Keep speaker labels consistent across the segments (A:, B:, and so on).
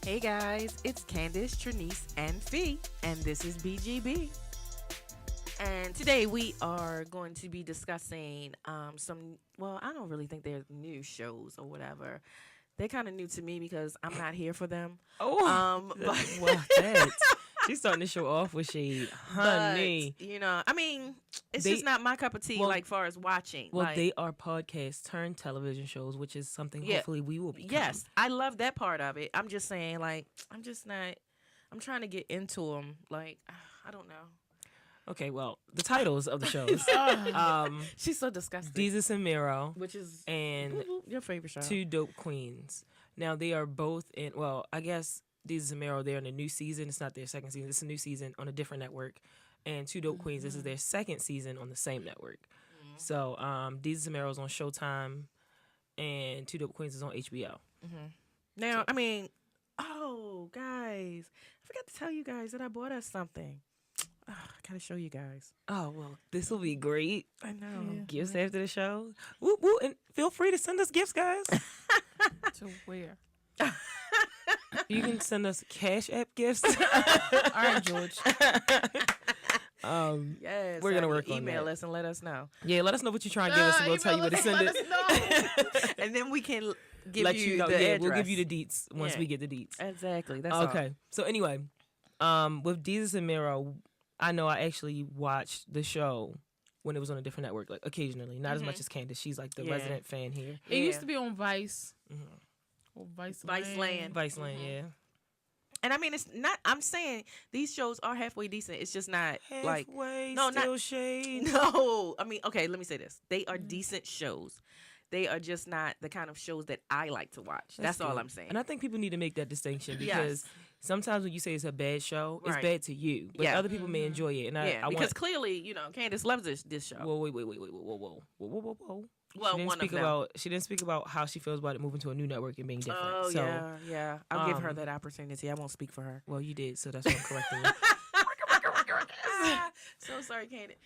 A: Hey guys, it's Candace, Trinice, and Fee, and this is BGB. And today we are going to be discussing well, I don't really think they're new shows or whatever. They're kind of new to me because I'm not here for them.
B: That. She's starting to show off with shade, honey.
A: But, I mean, it's just not my cup of tea, far as watching.
B: Well, they are podcasts turned television shows, which is something hopefully we will become.
A: Yes, I love that part of it. I'm just saying, I'm just not, I'm trying to get into them. I don't know.
B: Okay, well, the titles of the shows.
A: She's so disgusting.
B: Desus Mero.
A: Which is
B: and
A: your favorite show.
B: Two Dope Queens. Now, they are both in, I guess Desus Mero, they're in a new season. It's not their second season. It's a new season on a different network. And Two Dope Queens, this is their second season on the same network. Mm-hmm. So, Desus Mero is on Showtime, and Two Dope Queens is on HBO.
A: Mm-hmm. Now, guys, I forgot to tell you guys that I bought us something. I gotta show you guys.
B: Oh, well, this will be great.
A: I know.
B: Yeah, gifts after the show. Woo, woo, and feel free to send us gifts, guys.
C: To where?
B: You can send us Cash App gifts.
C: All right, George.
A: Yes,
B: we're gonna work on that.
A: Email us and let us know.
B: Yeah, let us know what you're trying to give us, and we'll tell you where to send
A: it. And then we can let you know.
B: Yeah, we'll give you the deets once we get the deets.
A: Exactly. That's
B: okay.
A: All.
B: So anyway, with Desus Mero, I know I actually watched the show when it was on a different network, like occasionally, not as much as Candace. She's like the resident fan here.
C: It used to be on Vice. Or Viceland.
B: Viceland, yeah.
A: And I mean, it's not. I'm saying these shows are halfway decent. It's just not
B: halfway. Still shade.
A: No, I mean, okay. Let me say this: they are decent shows. They are just not the kind of shows that I like to watch. That's all I'm saying.
B: And I think people need to make that distinction because sometimes when you say it's a bad show, it's bad to you, but other people may enjoy it. And
A: because clearly, Candace loves this show.
B: Whoa. Well, she didn't speak about how she feels about it moving to a new network and being different.
A: Oh, yeah. I'll give her that opportunity. I won't speak for her.
B: Well, you did, so that's why I'm correcting you.
A: So sorry, Candace.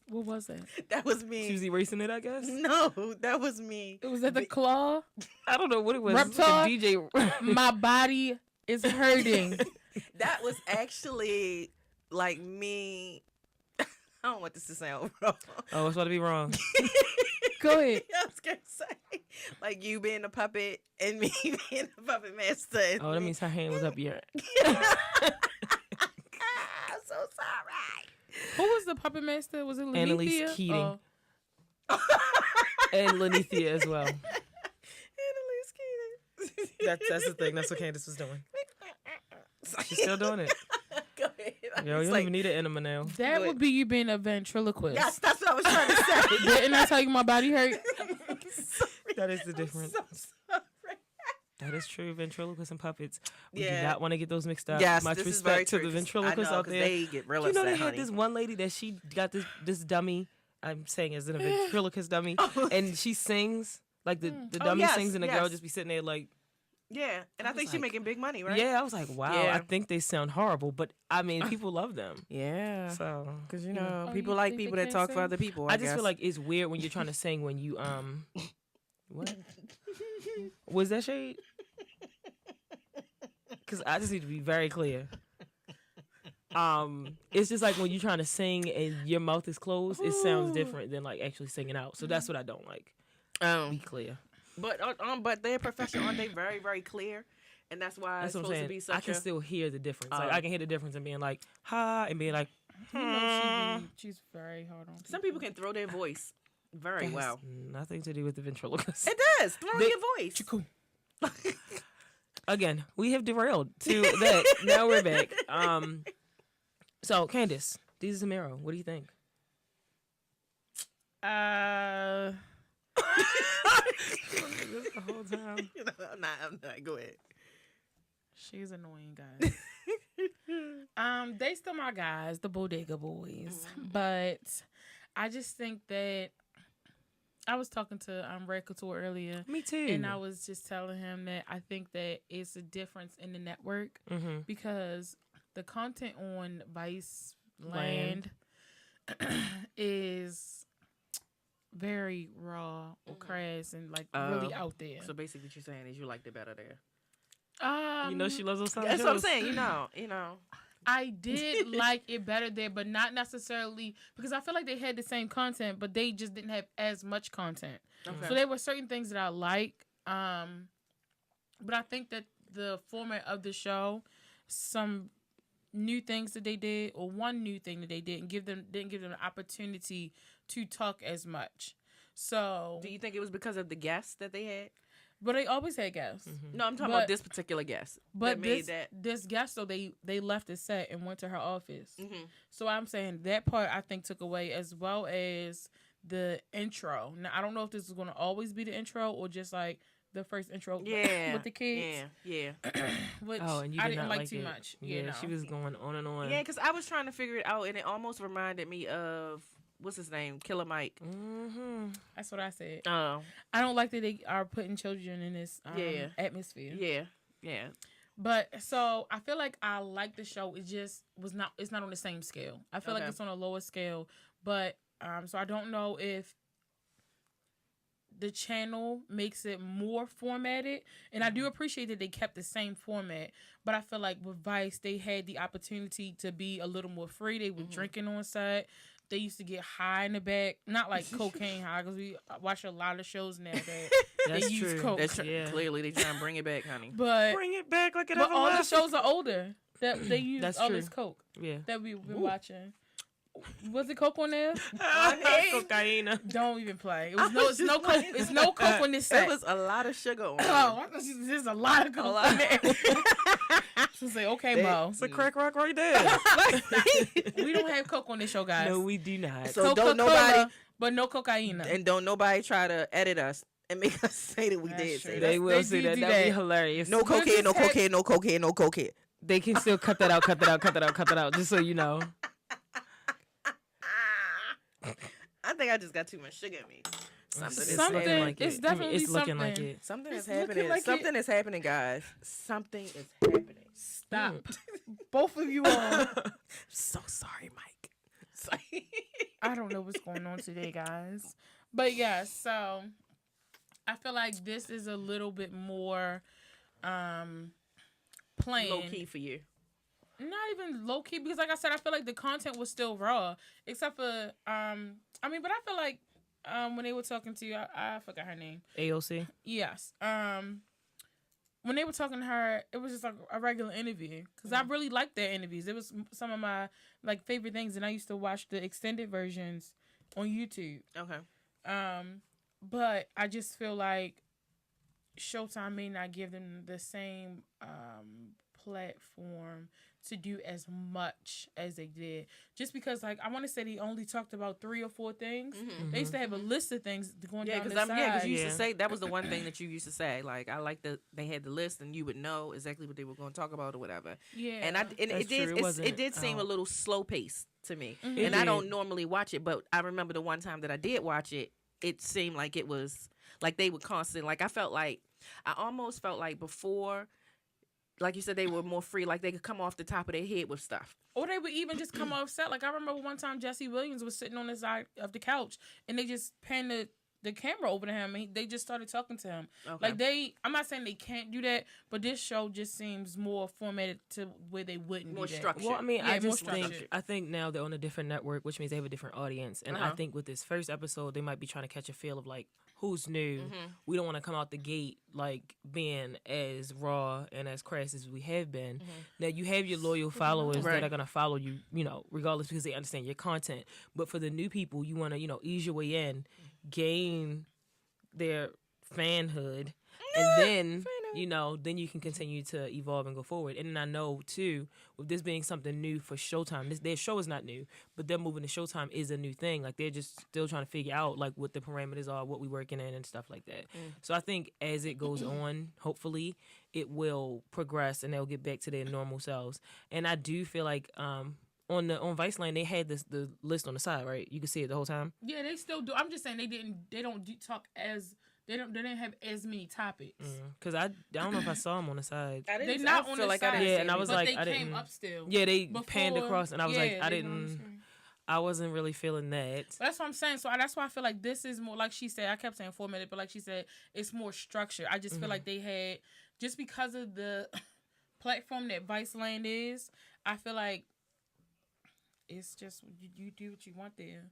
C: What was that?
A: That was me.
B: She was erasing it, I guess?
A: No, that was me.
C: Was that the claw?
B: I don't know what it was.
C: Reptar?
B: The DJ.
C: My body is hurting.
A: That was actually like me. I don't want this to sound wrong.
B: Oh, it's about to be wrong.
C: Go ahead.
A: I was going to say, like you being a puppet and me being a puppet master.
B: Oh, that means her hand was up here.
A: I'm so sorry.
C: Who was the puppet master? Was it Lenithia?
B: Annalise Keating. And Lenithia as well.
A: Annalise Keating.
B: That's the thing. That's what Candace was doing. She's still doing it.
A: Go ahead.
B: Yo, you don't even need an enema now.
C: That would be you being a ventriloquist.
A: Yes, that's what I was trying to say.
C: Didn't I tell you my body hurt?
B: That is the difference.
A: I'm so sorry.
B: That is true. Ventriloquists and puppets. We do not want to get those mixed up.
A: Yes,
B: much
A: this
B: respect
A: is very
B: to
A: true,
B: the ventriloquists out there.
A: They get real
B: you know,
A: upset,
B: they had
A: honey.
B: this one lady that she got this dummy. I'm saying as in a ventriloquist dummy, and she sings like the dummy sings, and the girl just be sitting there like.
A: Yeah, and I think she's making big money, right?
B: Yeah, I was like, wow.
A: Yeah.
B: I think they sound horrible, but I mean, people love them.
A: Yeah.
B: So,
A: because people like people that talk for other people.
B: I just feel like it's weird when you're trying to sing when you what was that shade? Because I just need to be very clear. It's just like when you're trying to sing and your mouth is closed, it sounds different than like actually singing out. So that's what I don't like. Be clear.
A: But they're professional, aren't they? Very, very clear, and that's why it's supposed to be such.
B: I can still hear the difference. Like I can hear the difference in being like ha and being like.
C: She's very hard on people.
A: Some people can throw their voice very well.
B: Nothing to do with the ventriloquist.
A: It does. Throwing your voice.
B: Again, we have derailed to that. Now we're back. So Candace, Desus Mero, what do you think? The whole time.
A: I'm not. Go ahead.
C: She's annoying, guys. They still my guys, the Bodega Boys, but I just think that I was talking to Red Couture earlier.
B: Me too.
C: And I was just telling him that I think that it's a difference in the network because the content on Vice Land is very raw or crass and like really out there.
A: So basically, what you're saying is you liked it better there.
B: You know she loves those
A: That's what I'm saying. You know.
C: I did like it better there, but not necessarily because I feel like they had the same content, but they just didn't have as much content.
A: Okay.
C: So there were certain things that I like, but I think that the format of the show, some new things that they did, or one new thing that they did, and didn't give them an opportunity to talk as much. So,
A: do you think it was because of the guests that they had?
C: But they always had guests.
A: Mm-hmm. No, I'm talking about this particular guest.
C: But this guest, though, they left the set and went to her office. Mm-hmm. So I'm saying that part I think took away, as well as the intro. Now I don't know if this is going to always be the intro or just like the first intro with the kids.
A: Yeah.
C: Which
B: and you
C: I didn't like
B: it.
C: too much.
B: Yeah, she was going on and on.
A: Yeah, because I was trying to figure it out, and it almost reminded me of what's his name, Killer Mike.
C: Mm-hmm. That's what I said.
A: Oh,
C: I don't like that they are putting children in this atmosphere.
A: Yeah.
C: But so I feel like I like the show. It just it's not on the same scale. I feel like it's on a lower scale. But so I don't know if the channel makes it more formatted, and I do appreciate that they kept the same format, but I feel like with Vice they had the opportunity to be a little more free. They were drinking on set. They used to get high in the back, not like cocaine high, because we watch a lot of shows now that they use coke.
A: Clearly they try and bring it back, honey.
C: But
B: bring it back like it
C: but
B: ever
C: all
B: was.
C: the shows are older that they use all
B: true.
C: this coke.
B: Yeah,
C: that we've been watching. Was it coke on there?
B: Cocaine.
C: Don't even play. It was no coke. It's no coke on this set.
A: It was a lot of sugar on
C: Oh, I thought there's a lot of coke on there. So say, okay, Mo.
B: It's a crack rock right there.
C: We don't have coke on this show, guys.
B: No, we do not.
A: So don't nobody,
C: but no cocaine.
A: And don't nobody try to edit us and make us say that we did.
C: True.
A: Say
B: They
A: that.
B: will say that. That'd be hilarious.
A: No cocaine, no cocaine, no cocaine, no cocaine.
B: They can still cut that out, just so you know.
A: I think I just got too much sugar in me.
C: Something
B: like
C: it's
B: it.
C: definitely
B: it's looking
C: something.
B: like it.
A: Something
C: It's
A: is happening.
C: like
A: Something is happening, guys. Something is happening.
C: Stop. Both of you all.
A: So sorry, Mike. Sorry.
C: I don't know what's going on today, guys. But yeah, so I feel like this is a little bit more planned.
A: Low key for you.
C: Not even low key, because like I said, I feel like the content was still raw. Except for but I feel like when they were talking to you, I forgot her name.
B: AOC?
C: Yes. When they were talking to her, it was just like a regular interview. Because I really liked their interviews. It was some of my like favorite things, and I used to watch the extended versions on YouTube.
A: Okay.
C: But I just feel like Showtime may not give them the same platform to do as much as they did, just because like I want to say they only talked about 3 or 4 things.
A: Mm-hmm.
C: They used to have a list of things going down the
A: because
C: side.
A: you used to say that was the one thing that you used to say. Like I like that they had the list and you would know exactly what they were going to talk about or whatever.
C: Yeah,
A: and it did seem a little slow paced to me, and I don't normally watch it, but I remember the one time that I did watch it, it seemed like it was like they were constant. Like I almost felt like before. Like you said, they were more free. Like they could come off the top of their head with stuff.
C: Or they would even just come off set. Like I remember one time Jesse Williams was sitting on the side of the couch and they just panned the camera over to him and they just started talking to him.
A: Okay.
C: Like I'm not saying they can't do that, but this show just seems more formatted to where they wouldn't
A: more
C: do that.
A: structured.
B: Well, I mean,
C: Yeah,
B: I think now they're on a different network, which means they have a different audience. And I think with this first episode, they might be trying to catch a feel of like, who's new? Mm-hmm. We don't want to come out the gate like being as raw and as crass as we have been. Mm-hmm. Now you have your loyal followers that are gonna follow you, regardless because they understand your content. But for the new people, you want to, ease your way in, gain their fanhood, and then then you can continue to evolve and go forward. And then I know too, with this being something new for Showtime, their show is not new, but them moving to Showtime is a new thing. Like they're just still trying to figure out like what the parameters are, what we're working in, and stuff like that. So I think as it goes on, hopefully it will progress and they'll get back to their normal selves. And I do feel like on Viceland they had the list on the side, right? You can see it the whole time.
C: Yeah, they still do. I'm just saying they don't talk as. They didn't have as many topics.
B: Cause I don't know if I saw them on the side.
C: They're not on the side.
B: Yeah, and I was
C: but
B: like,
C: they
B: I
C: came
B: didn't.
C: up still.
B: Yeah, they panned across, and I was like, I
C: they
B: didn't. I wasn't really feeling that.
C: That's what I'm saying. So that's why I feel like this is more, like she said, I kept saying 4 minutes, but like she said, it's more structured. I just feel like they had, just because of the platform that Viceland is, I feel like it's just, you do what you want there.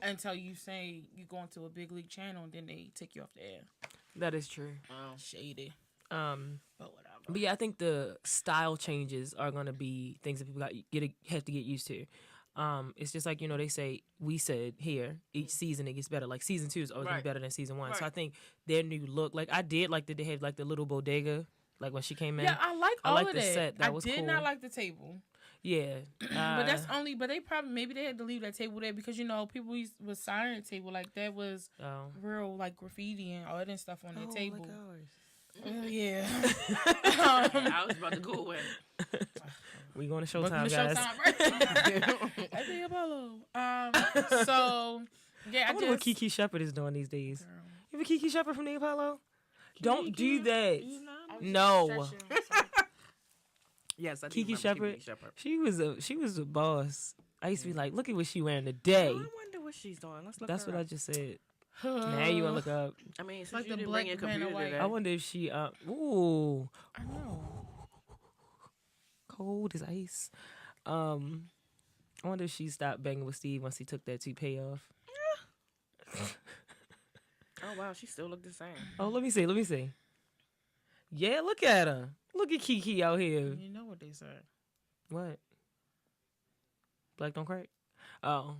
C: Until you say you go into a big league channel and then they take you off the air.
B: That is true.
C: Shady.
B: But
C: whatever.
B: But yeah, I think the style changes are gonna be things that people have to get used to. It's just like, they say, we said here, each season it gets better. Like season 2 is always gonna be better than season 1. So I think their new look, like I did like that they have like the little bodega, like when she came in.
C: Yeah, I like all
B: like
C: of
B: the
C: that.
B: set. That was
C: I did
B: cool.
C: not like the table.
B: Yeah.
C: But that's only, but they probably, maybe they had to leave that table there because, people was signing the table. Like that was real like graffiti and all that stuff on the table.
A: Oh my gosh.
C: Yeah.
A: I was about to go away.
B: We going to
C: Welcome
B: Showtime,
C: to
B: guys.
C: Showtime, right? I think Apollo. So yeah,
B: I wonder what Kiki Shepard is doing these days.
C: Girl.
B: You have a Kiki Shepard from the Apollo? Don't do that.
C: You
B: No.
A: Yes, I do
B: Kiki
A: remember
B: Shepard.
A: Kiki Shepard.
B: She was a boss. I used to be like, look at what she wearing today.
A: I wonder what she's doing. Let's look.
B: That's
A: her
B: what I
A: up.
B: just said. Now you want to look up.
A: I mean, since
C: like
A: you
C: the
A: didn't
C: black
A: bring your
C: man
A: computer
C: and white.
A: today.
B: I wonder if she ooh,
C: I know.
B: cold as ice. I wonder if she stopped banging with Steve once he took that toupee off.
A: Oh wow, she still look the same.
B: Oh, let me see. Yeah, look at her. Look at Kiki out here.
C: You know what they say.
B: What? Black don't crack? Oh.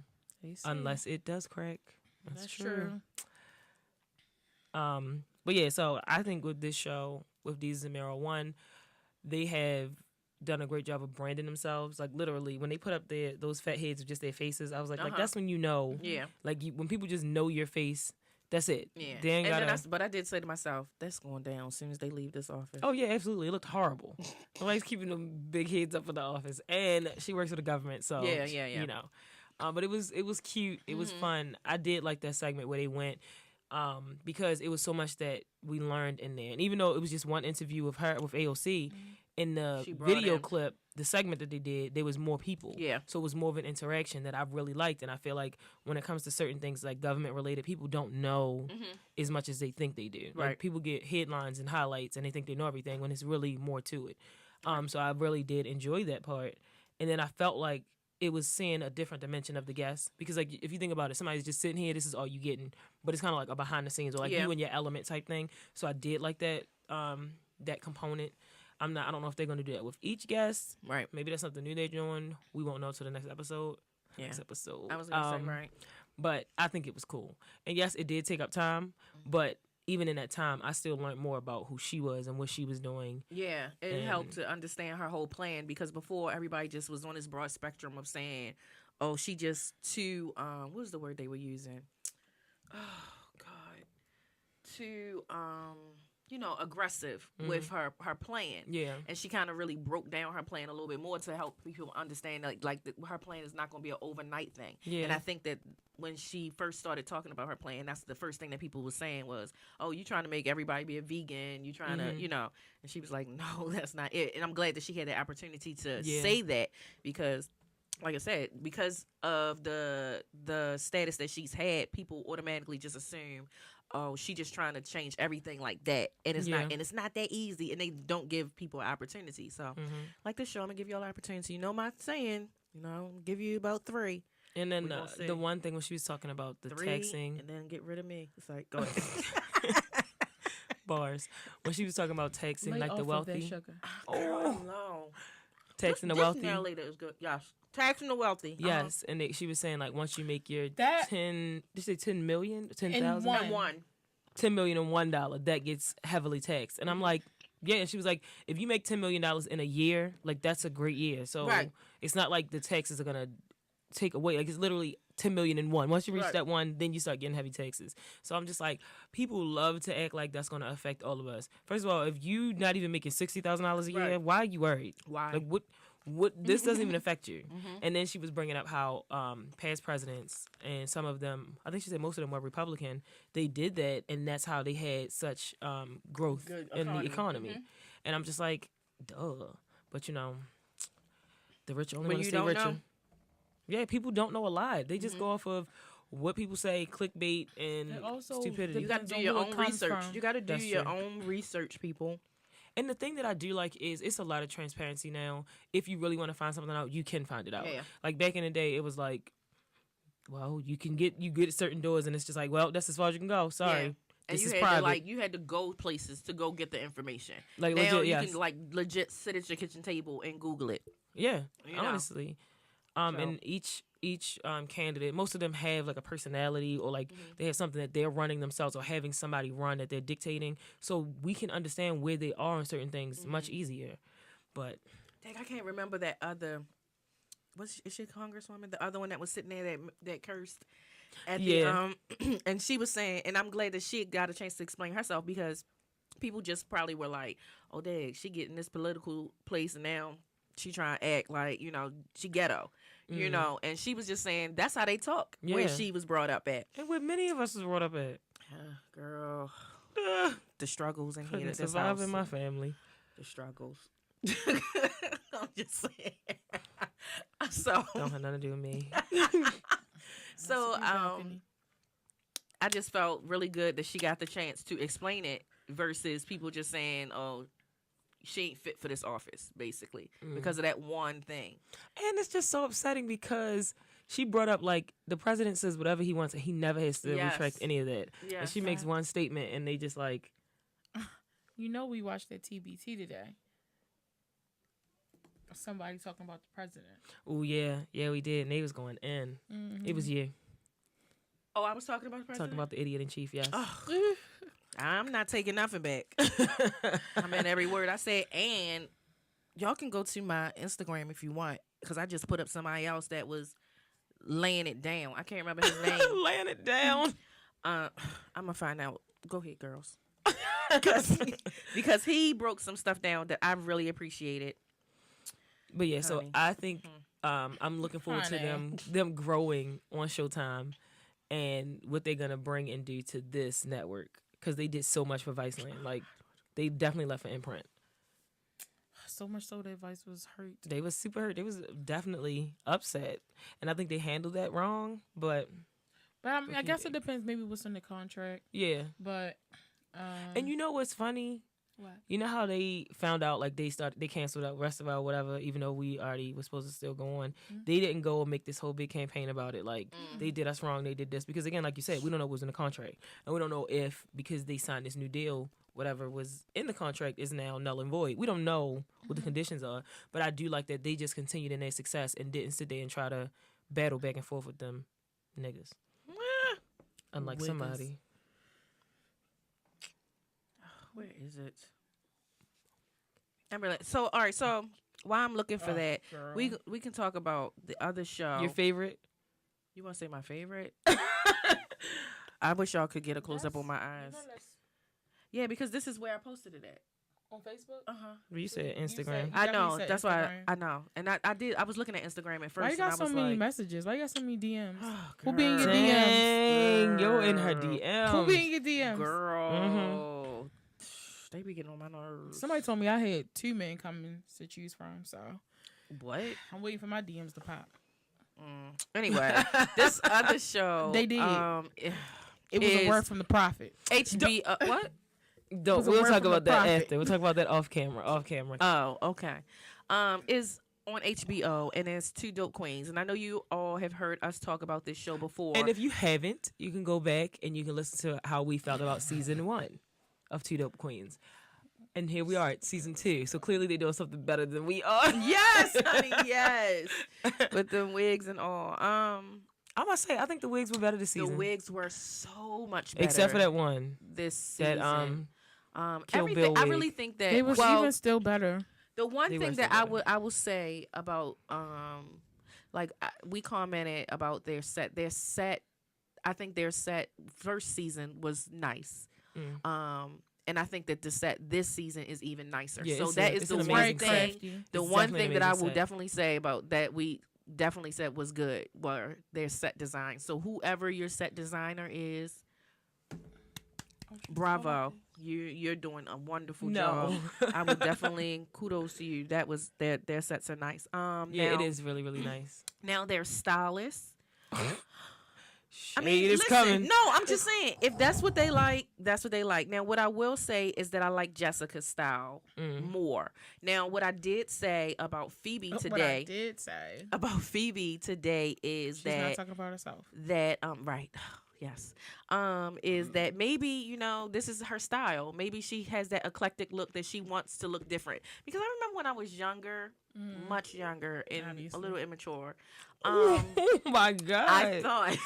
B: Unless it does crack. That's true. But yeah, so I think with this show, with Desus Mero, one, they have done a great job of branding themselves. Like literally, when they put up those fat heads of just their faces, I was like that's when you know.
A: Yeah.
B: Like when people just know your face, that's it.
A: Yeah.
B: They ain't gotta.
A: But I did say to myself, that's going down as soon as they leave this office.
B: Oh yeah, absolutely. It looked horrible. Nobody's keeping them big heads up in the office, and she works for the government, so
A: Yeah.
B: You know. But it was cute. It was fun. I did like that segment where they went. Because it was so much that we learned in there. And even though it was just one interview with her, with AOC, in the video clip, the segment that they did, there was more people.
A: Yeah.
B: So it was more of an interaction that I really liked. And I feel like when it comes to certain things like government-related, people don't know as much as they think they do.
A: Right.
B: Like, people get headlines and highlights, and they think they know everything when it's really more to it. So I really did enjoy that part. And then I felt like it was seeing a different dimension of the guests, because like if you think about it, somebody's just sitting here, this is all you getting, but it's kind of like a behind the scenes or like you and your element type thing. So I did like that that component. I don't know if they're going to do that with each guest.
A: Right.
B: Maybe that's something new they're doing. We won't know till the next episode.
A: Yeah.
B: Next episode.
A: I was gonna say right.
B: But I think it was cool. And yes, it did take up time, but even in that time, I still learned more about who she was and what she was doing.
A: Yeah, it helped to understand her whole plan, because before everybody just was on this broad spectrum of saying, oh, she just too, what was the word they were using? Oh, God. Too, aggressive with her plan.
B: Yeah.
A: And she kind of really broke down her plan a little bit more to help people understand her plan is not going to be an overnight thing.
B: Yeah.
A: And I think that when she first started talking about her plan, that's the first thing that people were saying was, oh, you trying to make everybody be a vegan. You trying to, and she was like, no, that's not it. And I'm glad that she had the opportunity to say that, because like I said, because of the status that she's had, people automatically just assume, oh, she just trying to change everything like that, and it's not that easy, and they don't give people an opportunity. So, like this show, I'm gonna give you all an opportunity. You know my saying, give you about 3.
B: And then the one thing when she was talking about the
A: 3,
B: texting,
A: and then get rid of me. It's like, go ahead.
B: bars, when she was talking about texting,
C: Lay
B: like the
C: off of
B: wealthy,
C: that sugar.
A: Oh no,
B: texting the wealthy.
A: This narrator is good. Yes, taxing the wealthy.
B: Yes, and she was saying like once you make your
C: That-
B: 10, did you say 10 million, 10,000,
C: one.
A: One.
B: 10 million and $1, that gets heavily taxed. And I'm like, yeah. And she was like, if you make $10 million in a year, like that's a great year. So
A: Right.
B: it's not like the taxes are gonna take away. Like it's literally 10 million in one. Once you reach
A: Right.
B: that one, then you start getting heavy taxes. So I'm just like, people love to act like that's gonna affect all of us. First of all, if you not even making $60,000 a year,
A: Right.
B: why are you worried?
A: Why?
B: Like what this doesn't even affect you. And then she was bringing up how past presidents, and some of them, I think she said most of them were Republican, they did that, and that's how they had such growth
A: Good
B: in the
A: economy.
B: economy. And I'm just like, duh. But the rich only
A: When
B: want to
A: you
B: stay
A: don't
B: richer.
A: know.
B: Yeah, people don't know a lot. They just go off of what people say, clickbait, and
C: And also
B: stupidity.
A: You got to
C: depends
A: do
C: on
A: your
C: who it
A: own
C: comes
A: research.
C: from.
A: You got to do
B: That's
A: your
B: true.
A: own research, people.
B: And the thing that I do like is it's a lot of transparency now. If you really want to find something out, you can find it out.
A: Yeah.
B: Like back in the day, it was like, well, you get certain doors, and it's just like, well, that's as far as you can go. Sorry,
A: Yeah. And
B: this
A: you
B: is
A: had
B: private.
A: to you had to go places to go get the information.
B: Like
A: Now
B: legit,
A: you
B: yes.
A: can like legit sit at your kitchen table and Google it.
B: Yeah,
A: You know.
B: honestly.
A: So-
B: And each candidate, most of them have like a personality or like they have something that they're running themselves or having somebody run that they're dictating, so we can understand where they are on certain things much easier. But
A: Dang, I can't remember that other. Is she a congresswoman? The other one that was sitting there that cursed at
B: Yeah.
A: the and she was saying, and I'm glad that she got a chance to explain herself because people just probably were like, "Oh, dang, she getting this political place and now she trying to act like she ghetto." You know, and she was just saying that's how they talk where
B: Yeah.
A: she was brought up at.
B: and where many of us was brought up at,
A: Girl, the struggles in here.
B: couldn't
A: at this
B: survive
A: house.
B: in my family.
A: The struggles. I'm just saying. So,
B: Don't have nothing to do with me.
A: so
C: That's balcony.
A: I just felt really good that she got the chance to explain it versus people just saying, "Oh, she ain't fit for this office," basically because of that one thing.
B: And it's just so upsetting because she brought up like the president says whatever he wants and he never has to
A: Yes.
B: retract any of that. And
A: Yes.
B: she makes one statement and they just like,
C: You know, we watched that TBT today. Somebody talking about the president.
B: oh yeah, we did. And they was going in. It was you
A: Oh, I was talking about the president.
B: talking about the idiot in chief. Yes.
A: I'm not taking nothing back. I meant every word I said. And y'all can go to my Instagram if you want, because I just put up somebody else that was laying it down. I can't remember his name.
B: Laying it down.
A: I'm gonna find out. Go ahead, girls. Because he broke some stuff down that I really appreciated.
B: But yeah, so
A: Honey.
B: I think I'm looking forward to them growing on Showtime and what they're gonna bring and do to this network because they did so much for Viceland. Like they definitely left an imprint.
C: So much so that Vice was hurt.
B: They was super hurt. They was definitely upset, and I think they handled that wrong. But
C: But I mean, I guess it depends maybe what's in the contract.
B: yeah,
C: But
B: and you know what's funny?
C: what?
B: You know how they found out like they canceled out Rest of Our whatever, even though we already was supposed to still go on. They didn't go and make this whole big campaign about it. Like they did us wrong, they did this because again, like you said, we don't know what was in the contract, and we don't know if because they signed this new deal, whatever was in the contract is now null and void. We don't know what the conditions are, but I do like that they just continued in their success and didn't sit there and try to battle back and forth with them niggas. Unlike
C: Wiggers.
B: somebody.
A: Where is it? I'm really, so all right. So while I'm looking for that,
C: girl.
A: we can talk about the other show.
B: Your favorite?
A: You want to say my favorite? I wish y'all could get a close up on my eyes. Yeah, because this is where I posted it at.
C: On Facebook?
B: You said
C: You
B: Instagram.
C: said-
A: I
C: definitely
A: know.
C: said
A: That's why
C: Instagram.
A: I know, and I did. I was looking at Instagram at first.
C: Why you
A: and
C: got
A: I
C: so
A: was
C: many
A: like,
C: messages? Why you got so many DMs?
A: oh,
C: Who be in your
A: girl.
C: DMs?
B: Dang, yo in her
A: Girl.
B: DMs.
C: Who be in your DMs?
A: Girl, they be getting on my nerves.
C: Somebody told me I had 2 men coming to choose from, so
A: What?
C: I'm waiting for my DMs to pop.
A: Anyway, this other show,
C: They did.
A: It
C: It was a
A: is
C: word from the prophet.
A: HB. What?
B: Don't,
C: was a
B: we'll
C: word
B: talk
C: from the
B: about that
C: prophet.
B: after. We'll talk about that off camera. Off camera.
A: Oh, okay. Is on HBO and it's Two Dope Queens, and I know you all have heard us talk about this show before.
B: And if you haven't, you can go back and you can listen to how we felt about season 1 of Two Dope Queens. And here we are at season 2. So clearly they're doing something better than we are.
A: yes, honey, yes, with the wigs and all.
B: I must say, I think the wigs were better this
A: The
B: season.
A: wigs were so much better,
B: Except for that one.
A: this season.
B: That Kill
A: everything.
B: Bill
A: I
B: wig.
A: really think that
C: They was even still better.
A: the one
B: They
A: thing
B: were
A: that
B: still
A: I will say about we commented about their set. I think their set first season was nice. And I think that the set this season is even nicer.
B: Yeah,
A: So
B: it's
A: that
B: a-
A: is
B: it's
A: the
B: an
A: one
B: amazing
A: thing.
B: set.
C: Crafty.
A: The
B: It's
A: one
B: definitely
A: thing
B: an
A: that I
B: amazing
A: will
B: set.
A: definitely say about that we definitely said was good were their set design. So whoever your set designer is, bravo. You're doing a wonderful
B: No.
A: job. I would definitely kudos to you. That was their sets are nice.
B: Yeah, it
A: Now,
B: is really, really nice.
A: Now they're stylists.
B: Shade is
A: listen,
B: coming.
A: no, I'm just saying, if that's what they like, that's what they like. Now, what I will say is that I like Jessica's style more. Now, what I did say about Phoebe
C: What I
A: today,
C: did say.
A: is
C: She's
A: that
C: not talking about herself.
A: right. Yes. Is that maybe, this is her style. Maybe she has that eclectic look that she wants to look different. Because I remember when I was younger, much younger and
C: Obviously.
A: a little immature.
B: Oh my God.
A: I thought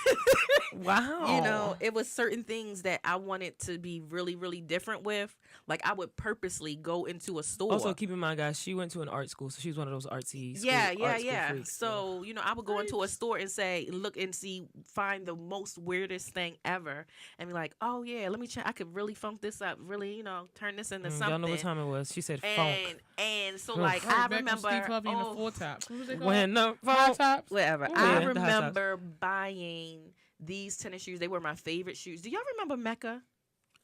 B: wow.
A: it was certain things that I wanted to be really, really different with. Like I would purposely go into a store.
B: Also, keep in mind, guys, she went to an art school, so she's one of those artsy school,
A: yeah.
B: art school freaks,
A: So, I would go into a store and say, look and see, find the most weirdest thing ever and be like, oh yeah, let me check. I could really funk this up, really, turn this into something.
B: Y'all know what time it was. She said funk.
A: And so like I remember
C: Steve Harvey in the four tops. What was it called?
B: When the
C: High
B: funk.
C: tops.
A: whatever.
C: Ooh.
A: I
B: Yeah, the high tops.
A: remember buying these tennis shoes. They were my favorite shoes. Do y'all remember Mecca?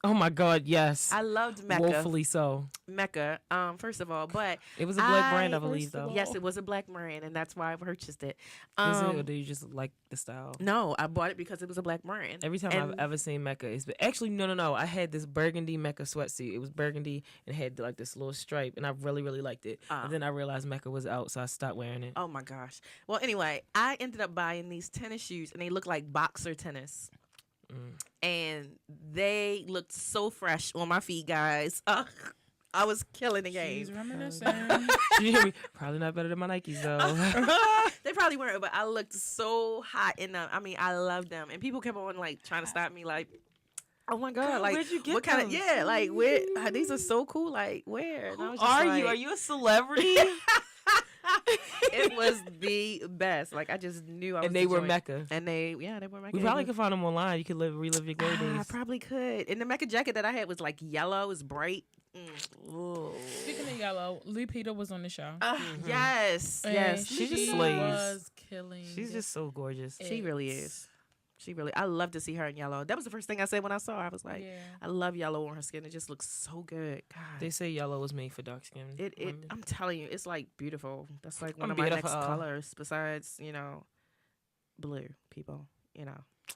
B: Oh my God, yes.
A: I loved Mecca.
B: Woefully so.
A: Mecca, first of all, but
B: It was a black brand, I believe,
C: first of
B: though.
C: all-
A: yes, it was a black brand, and that's why I purchased it.
B: Is it, or do you just like the style?
A: No, I bought it because it was a black brand.
B: Every time I've ever seen Mecca, it's been, actually no. I had this burgundy Mecca sweatsuit. It was burgundy and it had like this little stripe, and I really, really liked it. And then I realized Mecca was out, so I stopped wearing it.
A: Oh my gosh. Well, anyway, I ended up buying these tennis shoes, and they look like boxer tennis. And they looked so fresh on my feet, guys. I was killing the game.
C: She's reminiscing.
B: You hear me? Probably not better than my Nikes though.
A: They probably weren't, but I looked so hot in them. I mean, I loved them, and people kept on like trying to stop me, like, "Oh my God, like
B: where'd you get
A: what kind of
B: those?
A: like where these are so cool, like where?" And I was just
B: Are
A: like,
B: you? Are you a celebrity?
A: It was the best. Like I just knew I was.
B: And they were
A: enjoying-
B: Mecca.
A: And they were Mecca.
B: We probably could find them online. You could relive your glory
A: I
B: days.
A: probably could. And the Mecca jacket that I had was like yellow, it was bright. Ooh.
C: Speaking of yellow, Lupita was on the show.
A: Yes,
C: And
A: yes.
B: She just
C: she
B: slays.
C: was killing.
B: She's just so gorgeous.
A: She really is. I love to see her in yellow. That was the first thing I said when I saw her. I was like,
C: Yeah.
A: I love yellow on her skin. It just looks so good. God.
B: They say yellow was made for dark skin.
A: I'm telling you, it's like beautiful. That's like one
B: I'm
A: of my next
B: beautiful.
A: colors besides, blue, people.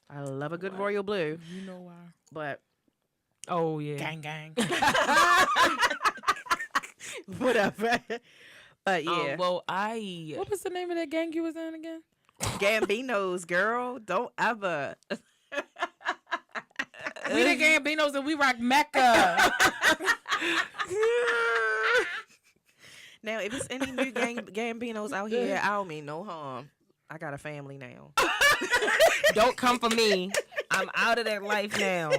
A: I love a good royal blue.
C: You know why?
A: But
B: Oh yeah.
C: Gang.
A: whatever. But yeah.
B: Well, I
C: What was the name of that gang you was in again?
A: Gambinos, girl. Don't ever.
C: We the Gambinos and we rock Mecca.
A: Now, if it's any new Gambinos out here, I don't mean no harm. I got a family now.
B: don't come for me. I'm out of that life now.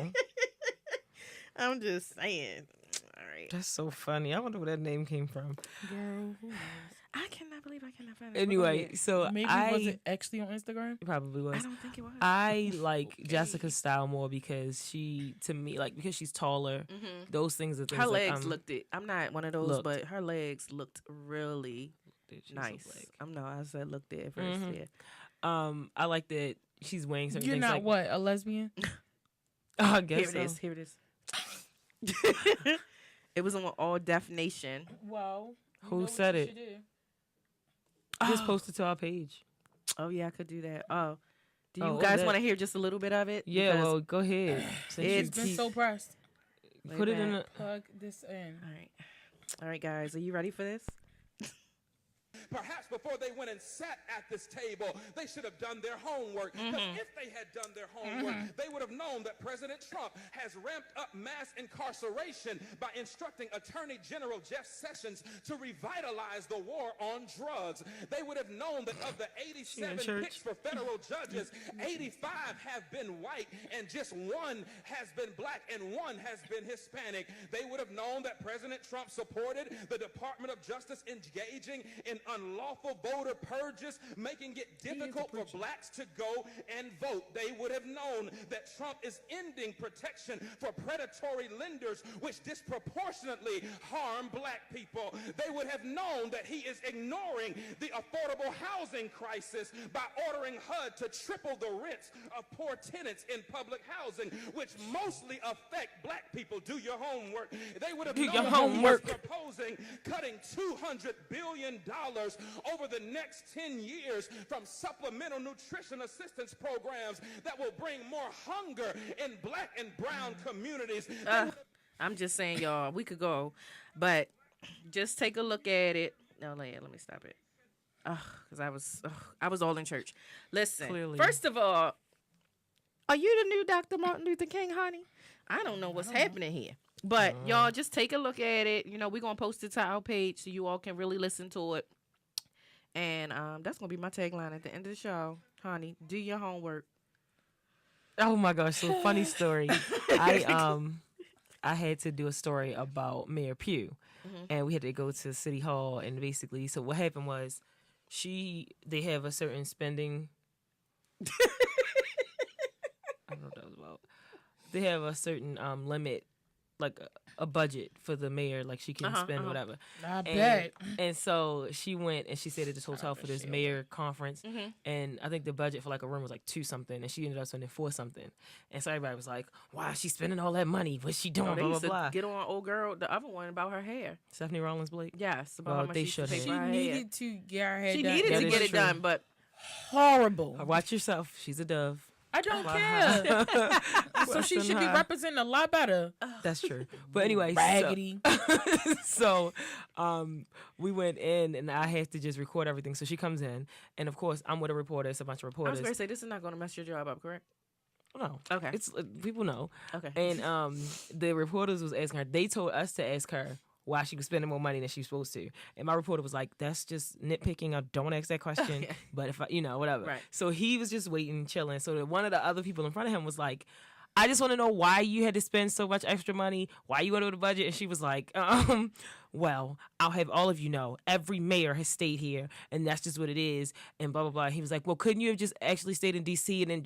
A: I'm just saying. All right.
B: That's so funny. I wonder where that name came from.
C: Girl, who knows?
A: I cannot believe I cannot find it.
B: Anyway, so
C: Maybe was it actually on Instagram?
B: it probably was.
A: I don't think it was.
B: I like Jessica's style more because she, to me, like because she's taller. Those things are things
A: her
B: like,
A: legs looked it. I'm not one of those,
B: Looked.
A: but her legs looked really
B: she's so
A: nice.
B: black.
A: I said looked it at 1st. Yeah.
B: I like that she's wearing certain
C: You're
B: things.
C: not
B: like,
C: what, a lesbian?
B: I guess
A: Here it is. It was on All Deaf Nation.
C: Well,
B: Who said it? Just post it to our page.
A: Oh yeah, I could do that. Oh, do you
B: Oh,
A: guys
B: that-
A: want to hear just a little bit of it?
B: Yeah,
A: Because-
B: well, go ahead. Since
C: She's
A: It's-
C: been so pressed.
B: put it in a.
C: Plug this in.
A: All right, guys, are you ready for this?
D: Perhaps before they went and sat at this table, they should have done their homework. Because if they had done their homework, they would have known that President Trump has ramped up mass incarceration by instructing Attorney General Jeff Sessions to revitalize the war on drugs. They would have known that of the 87 picks for federal judges, 85 have been white and just one has been black and one has been Hispanic. They would have known that President Trump supported the Department of Justice engaging in unlawful voter purges, making it difficult for blacks to go and vote. They would have known that Trump is ending protection for predatory lenders, which disproportionately harm black people. They would have known that he is ignoring the affordable housing crisis by ordering HUD to triple the rents of poor tenants in public housing, which mostly affect black people. Do your homework. They would have known that he was proposing cutting $200 billion over the next 10 years from supplemental nutrition assistance programs that will bring more hunger in black and brown communities.
A: I'm just saying, y'all, we could go, but just take a look at it. No, let me stop it. Because I was all in church. Listen,
B: Clearly.
A: First of all, are you the new Dr. Martin Luther King, honey? I don't know what's happening here. But y'all just take a look at it. You know, we're going to post it to our page so you all can really listen to it. And that's going to be my tagline at the end of the show. Honey, do your homework.
B: Oh my gosh, so funny story. I had to do a story about Mayor Pugh, and we had to go to City Hall, and basically, so what happened was, they have a certain spending. I don't know what that was about. They have a certain limit, like a budget for the mayor, like she can spend whatever.
C: I bet.
B: And so she went and she stayed at this hotel for this mayor conference, and I think the budget for like a room was like 2 something, and she ended up spending 4 something. And so everybody was like, "Why is she spending all that money? What's she doing?"
A: They
B: Blah blah
A: used to
B: blah.
A: get on old girl, the other one about her hair.
B: Stephanie Rollins Blake.
A: Yes, about
B: Well,
A: how much
B: they
A: she used to
B: should
A: pay
B: have.
A: for
C: She
A: her hair.
C: needed to get her hair
A: She
C: done.
A: needed
B: That
A: to
B: is
A: get it
B: true.
A: done, but
C: Horrible.
B: Watch yourself. She's a dove.
C: I don't care. So she should be
B: her.
C: representing a lot better.
B: That's true. But anyway,
C: Raggedy.
B: so we went in and I had to just record everything. So she comes in, and of course I'm with a reporter. It's a bunch of
A: I was
B: reporters.
A: going to say, this is not going to mess your job up, correct?
B: No,
A: Okay.
B: it's people know.
A: Okay.
B: And the reporters was asking her. They told us to ask her why she was spending more money than she was supposed to. And my reporter was like, "That's just nitpicking. I don't ask that question." But if I, whatever.
A: Right.
B: So he was just waiting, chilling. So one of the other people in front of him was like, "I just want to know why you had to spend so much extra money. Why you went over the budget?" And she was like, "Well, I'll have all of you know, every mayor has stayed here, and that's just what it is." And blah blah blah. He was like, "Well, couldn't you have just actually stayed in D.C. and then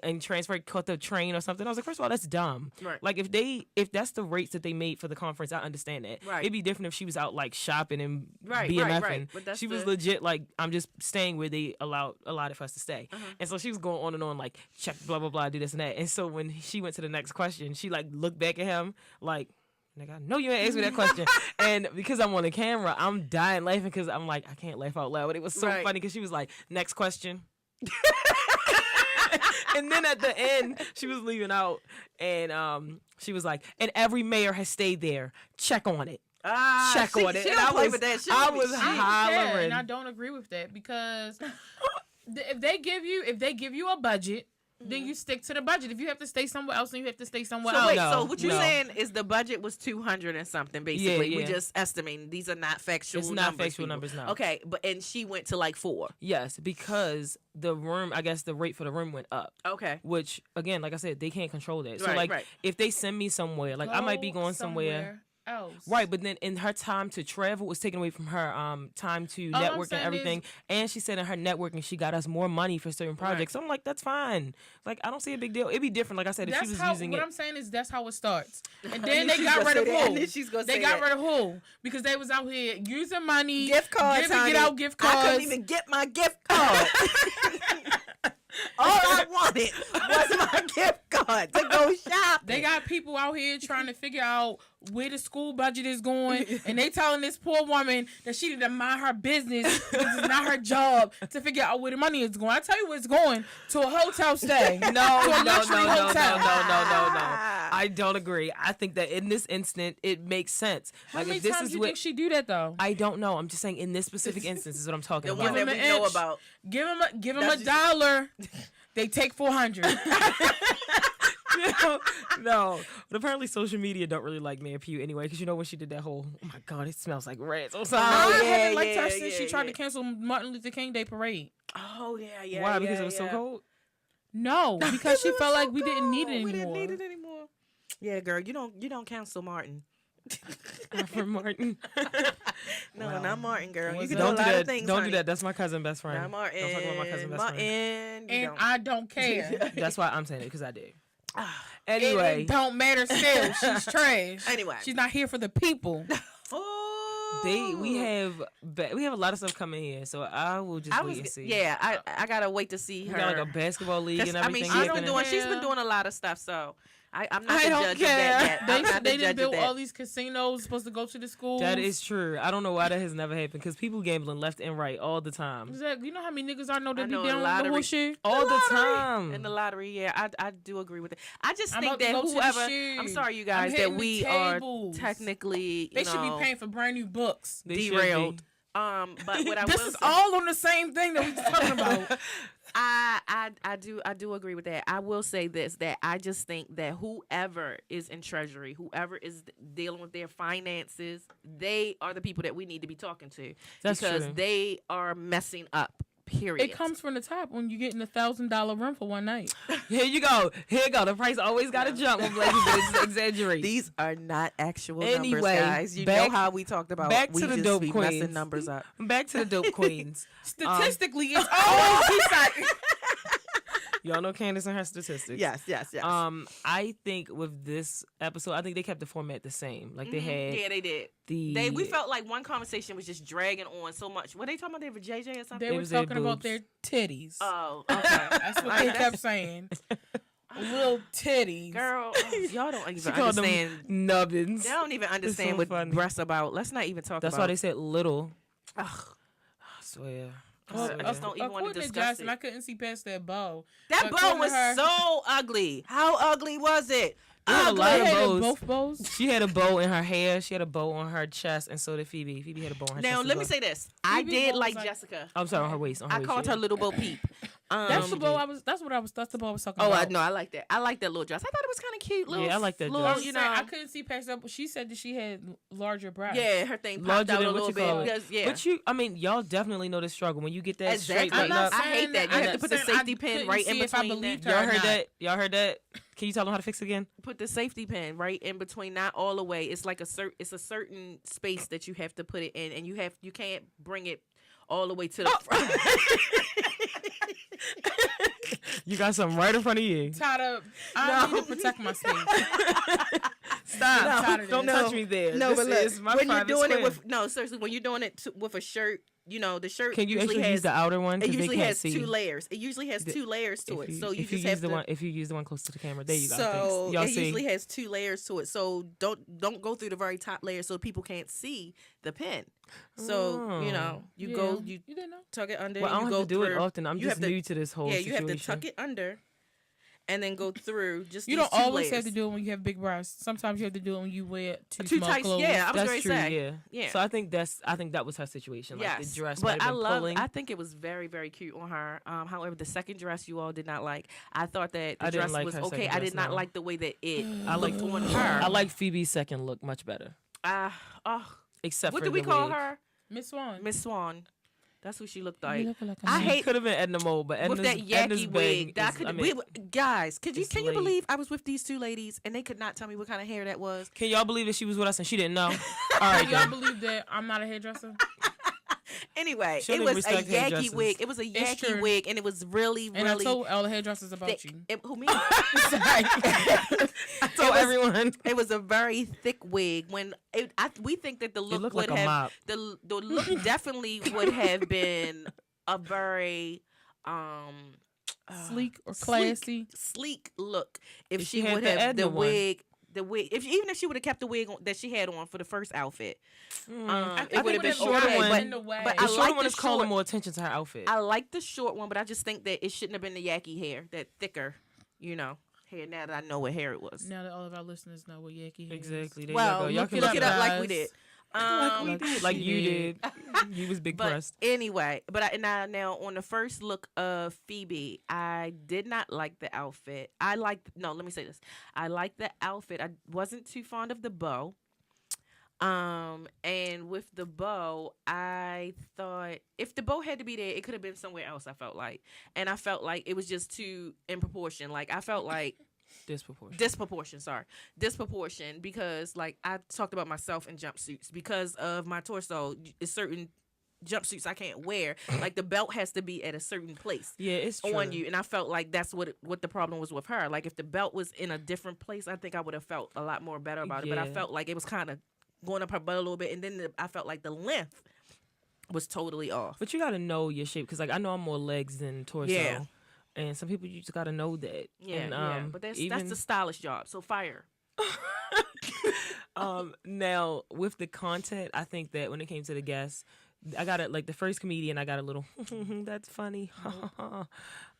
B: and transferred, caught the train or something?" I was like, "First of all, that's dumb.
A: Right.
B: Like if that's the rates that they made for the conference, I understand that.
A: Right.
B: It'd be different if she was out like shopping and
A: Right,
B: BMFing.
A: right. But that's
B: She was
A: the-
B: legit like, I'm just staying where they allowed it for us to stay. And so she was going on and on like, check blah blah blah, do this and that. And so when she went to the next question, she like looked back at him like, "Nigga, I know you ain't asked me that question." And because I'm on the camera, I'm dying laughing because I'm like, I can't laugh out loud. But it was so
A: Right.
B: funny because she was like, "Next question." And then at the end, she was leaving out, and she was like, "And every mayor has stayed there. Check on it. Check on it."
A: She
B: And
A: don't
B: I
A: play
B: was,
A: with that. She
B: I
A: don't be-
B: was
A: she-
B: hollering.
C: And I don't agree with that because if they give you a budget, then you stick to the budget. If you have to stay somewhere else, then you have to stay somewhere
A: So
C: else.
A: wait,
B: No,
A: so what you're
B: no.
A: saying is the budget was 200 and something, basically. We
B: yeah.
A: just estimating. These are not factual
B: It's
A: numbers.
B: not factual
A: people.
B: numbers, no.
A: Okay, and she went to like 4.
B: Yes, because the room, I guess the rate for the room went up.
A: Okay.
B: Which, again, like I said, they can't control that. So,
A: Right,
B: like,
A: right.
B: if they send me somewhere, like, I might be
C: Go
B: going somewhere.
C: else.
B: Right, but then in her time to travel was taken away from her time to
C: All I'm
B: network and
C: saying
B: everything.
C: is-
B: And she said in her networking, she got us more money for certain projects. So I'm like, that's fine. Like, I don't see a big deal. It'd be different, like I said, if she
C: That's
B: was
C: how.
B: using
C: What
B: it.
C: I'm saying is that's how it starts. And
A: I
C: then
A: knew
C: they
A: she was
C: got
A: gonna
C: rid
A: say
C: of
A: that. I
C: who?
A: knew she was gonna
C: They
A: say
C: got
A: that.
C: rid of who? Because they was out here using money,
A: Gift cards,
C: giving,
A: honey.
C: get out gift cards.
A: I couldn't even get my gift card. All I wanted was my gift card to go shop.
C: They got people out here trying to figure out where the school budget is going, and they telling this poor woman that she need to mind her business because it's not her job to figure out where the money is going. I tell you where it's going, to a hotel stay.
B: No,
C: to a
B: no,
C: luxury
B: no,
C: hotel.
B: no. I don't agree. I think that in this instant, it makes sense.
C: How
B: Like,
C: many
B: if this
C: times
B: is
C: do you
B: what
C: think she do that though?
B: I don't know. I'm just saying in this specific instance is what I'm talking
A: The
B: about.
A: one that
C: him
A: we
C: an
A: know
C: inch.
A: about.
C: Give him a
A: That's just-
C: dollar. They take 400.
B: No, but apparently social media don't really like Mayor Pugh anyway, because when she did that whole, "Oh my God, it smells like rats" or something.
C: I
A: yeah,
C: haven't liked her
A: yeah,
C: since she
A: yeah,
C: tried
A: yeah.
C: to cancel Martin Luther King Day parade.
A: Oh yeah.
B: Why? Because it was so cold.
C: No, because she felt like we didn't need it
A: We
C: anymore.
A: didn't need it anymore. Yeah, girl, you don't cancel Martin.
B: Alfred Martin.
A: No,
C: Wow.
A: not Martin, girl. You
C: Was
A: can
C: it?
A: do a
B: Don't do
A: lot
B: that.
A: of things.
B: Don't
A: honey.
B: do that. That's my cousin best friend.
A: Not Martin.
B: Don't talk about my cousin best friend.
A: Martin. You
C: And
A: don't.
C: I don't care.
B: That's why I'm saying it because I did.
C: It
B: Anyway,
C: don't matter still. She's trash.
A: Anyway.
C: She's not here for the people.
A: Oh.
B: we have a lot of stuff coming here, so I will just wait and see.
A: Yeah, I gotta wait to see
B: We
A: her.
B: got like a basketball league and
A: I mean,
B: everything.
A: she's
C: don't
A: been
B: happening.
A: doing. She's been
C: care.
A: doing a lot of stuff. So I'm not
C: I
A: the
C: don't
A: judge
C: care.
A: of that yet. I'm not the
C: They
A: judge
C: just
A: of
C: built
A: that.
C: all these casinos supposed to go to the schools.
B: That is true. I don't know why that has never happened because people gambling left and right all the time.
C: Exactly. You know how many niggas I know
A: I
C: that be
A: know
C: down
A: a
C: with
A: lot
C: the
A: of
C: whole shit?
B: All the
A: lottery.
B: time.
A: In the lottery, yeah, I do agree with it. I just
C: I'm
A: think
C: about to
A: that
C: go to the
A: whoever,
C: shit.
A: I'm sorry, you
C: I'm
A: guys, that
C: hitting the
A: we are
C: tables.
A: technically,
C: They should be paying for brand new books.
B: They should
A: derailed.
B: be.
A: But what I
C: This
A: will
C: is
A: say,
C: all on the same thing that we was talking about.
A: I do agree with that. I will say this, that I just think that whoever is in treasury, whoever is dealing with their finances, they are the people that we need to be talking to.
B: That's
A: because
B: true.
A: they are messing up. Period.
C: It comes from the top when you're getting $1,000 rent for one night.
B: Here you go. Here you go. The price always got to jump when black people exaggerate.
A: These are not actual numbers,
B: Anyway,
A: guys. You
B: back-
A: know how we talked about
B: back
A: we
B: to the
A: just
B: dope
A: be
B: queens.
A: messing numbers up.
B: Back to the dope queens.
C: Statistically, it's always beside.
B: Y'all know Candace and her statistics.
A: Yes.
B: I think with this episode, I think they kept the format the same. Like they had
A: Yeah, they did.
B: the
A: We felt like one conversation was just dragging on so much. Were they talking about they were JJ or something?
C: They
B: It
C: were
B: was their
C: talking about
B: boobs.
C: their titties.
A: Oh, okay.
C: That's what they kept saying. Little titties.
A: Girl, y'all don't even
B: She called them
A: understand.
B: nubbins.
A: They don't even understand
B: so
A: what
B: funny.
A: breasts about. Let's not even talk
B: That's
A: about.
B: why they said little.
A: Ugh.
B: I swear.
C: Well,
A: I just don't even want to
C: according to
A: discuss
C: Justin,
A: it.
C: I couldn't see past that bow.
A: That
C: But
A: bow
C: according to
A: was
C: her-
A: so ugly. How ugly was it?
B: They had a
A: Ugly.
B: lot
C: They
B: of
C: had
B: bows.
C: both bows.
B: She had a bow in her hair. She had a bow on her chest, and so did Phoebe. Phoebe had a bow on her chest.
A: Now
B: as
A: let me
B: well.
A: say this. I
C: Phoebe
A: did
C: Bow
A: like
C: was like-
A: Jessica.
B: I'm sorry, on her waist. On her
A: I
B: waist,
A: called
B: yeah.
A: her Little Bo Peep.
C: That's the
B: she
C: bow
B: did.
C: I was. That's what I was. That's the bow I was talking
A: Oh,
C: about.
A: I like that. I like that little dress. I thought it was kind of cute. Little,
B: Yeah, I like that
A: little,
B: dress.
A: You
C: I
A: know,
C: couldn't see past that. But she said that she had larger breasts.
A: yeah, her thing popped
B: Larger
A: out a
B: than
A: little
B: what you call
A: bit.
B: it.
A: Because, yeah.
B: But I mean, y'all definitely know the struggle when you get that
A: Exactly.
B: straight
A: I'm
B: button
A: not
B: up.
A: I hate that. You have to put the safety pin right in between that.
B: Y'all heard that? Y'all heard that? Can you tell them how to fix it again?
A: Put the safety pin right in between, not all the way. It's like it's a certain space that you have to put it in, and you can't bring it all the way to the front.
B: You got something right in front of you.
C: Tied up. I need to protect my space.
B: Stop.
C: tired of
B: Don't
C: this.
B: touch me there.
A: No,
B: This
A: but look,
B: is my
A: when you're
B: private
A: doing
B: square.
A: it with seriously, when you're doing it with a shirt, you know the shirt
B: Can you
A: usually
B: actually
A: has
B: use the outer one?
A: it
B: 'Cause they
A: usually
B: can't
A: has
B: see.
A: two layers. It usually has two layers to it. So you
B: if
A: just
B: use
A: have
B: the
A: to.
B: one. If you use the one close to the camera, there you go.
A: So
B: Thanks. Y'all
A: it
B: see.
A: usually has two layers to it. So don't go through the very top layer so people can't see the pin. So you go you
C: You didn't know.
A: tuck it under.
B: Well, I
A: you
B: don't
A: go
B: have to do it
A: through.
B: often. I'm
A: You
B: just
A: have to-
B: new to this whole
A: Yeah,
B: situation.
A: you have to tuck it under, and then go through. Just
C: You
A: these
C: don't
A: two
C: always
A: layers.
C: have to do it when you have big breasts. Sometimes you have to do it when you wear too
A: Too
C: small
A: tight.
C: clothes.
A: Yeah, I was
B: That's
A: going to
B: true.
A: say.
B: Yeah.
A: Yeah.
B: So I think that was her situation. Like the dress
A: but
B: might have been pulling.
A: I think it was very, very cute on her. However, the second dress you all did not like. I thought that the
B: I didn't
A: dress
B: like
A: was
B: her
A: okay.
B: second
A: I
B: dress,
A: did not
B: no.
A: like the way that it
B: I
A: looked
B: like
A: on her.
B: I like Phoebe's second look much better.
A: What
B: Except for
A: do we
B: the
A: call
B: wig.
A: her?
C: Miss Swan.
A: Miss Swan. That's who she looked
C: You
A: like.
C: look like a
A: I
C: man.
A: hate
B: Could have been Edna Mode, but Edna's,
A: with that
B: Edna's
A: yaki
B: bang
A: wig. That
B: is-
A: could,
B: I mean,
A: guys, can you
B: it's
A: can you
B: late.
A: believe I was with these two ladies and they could not tell me what kind of hair that was?
B: can y'all believe that she was with us and she didn't know? All right,
C: Y'all
B: then.
C: believe that I'm not a hairdresser?
A: Anyway,
B: She
A: it
B: don't
A: was
B: even
A: a
B: respect
A: yaki
B: hairdressers.
A: wig. It was a
C: It's
A: yaki
C: true.
A: wig, and it was really,
C: And
A: really
C: I told all the hairdressers about
A: thick.
C: you.
A: Who me?
B: I told
A: was-
B: everyone.
A: It was a very thick wig. When we think that the look
B: looked
A: would
B: like a
A: have
B: mop.
A: the look definitely would have been a very
C: Sleek or classy.
A: sleek look if
B: If
A: she
B: she had
A: would
B: the
A: have
B: Edna
A: the
B: one.
A: wig. The wig, even if she would have kept the wig on, that she had on for the first outfit,
C: I
A: it would have been
B: shorter
A: okay.
B: one-
A: But,
C: in the way.
A: but
B: The
A: I
B: shorter
A: like
B: one
A: the
B: is calling
A: short.
B: more attention to her outfit.
A: I like the short one, but I just think that it shouldn't have been the yaki hair, that thicker, hair. Now that I know what hair it was.
C: Now that all of our listeners know what Yaki hair is.
B: Exactly. There
A: Well,
B: y'all go. Y'all
A: look
B: can
A: it up like we
C: guys.
A: did.
B: like
C: She
B: you
C: did.
B: did. You was big
A: But
B: pressed.
A: anyway, now on the first look of Phoebe, I did not like the outfit. Let me say this. I liked the outfit. I wasn't too fond of the bow. And with the bow, I thought if the bow had to be there, it could have been somewhere else, I felt like. And I felt like it was just too in proportion. Like I felt like Disproportion, because like I talked about myself in jumpsuits because of my torso. It's certain jumpsuits I can't wear. Like the belt has to be at a certain place.
B: Yeah, it's true.
A: On you, and I felt like that's what the problem was with her. Like if the belt was in a different place, I think I would have felt a lot more better about it. But I felt like it was kind of going up her butt a little bit, and then I felt like the length was totally off.
B: But you gotta know your shape, because like I know I'm more legs than torso.
A: Yeah.
B: And some people, you just gotta know that.
A: Yeah,
B: and,
A: but that's the stylish job. So fire.
B: Now with the content, I think that when it came to the guests, I got it like the first comedian. I got a little. That's funny.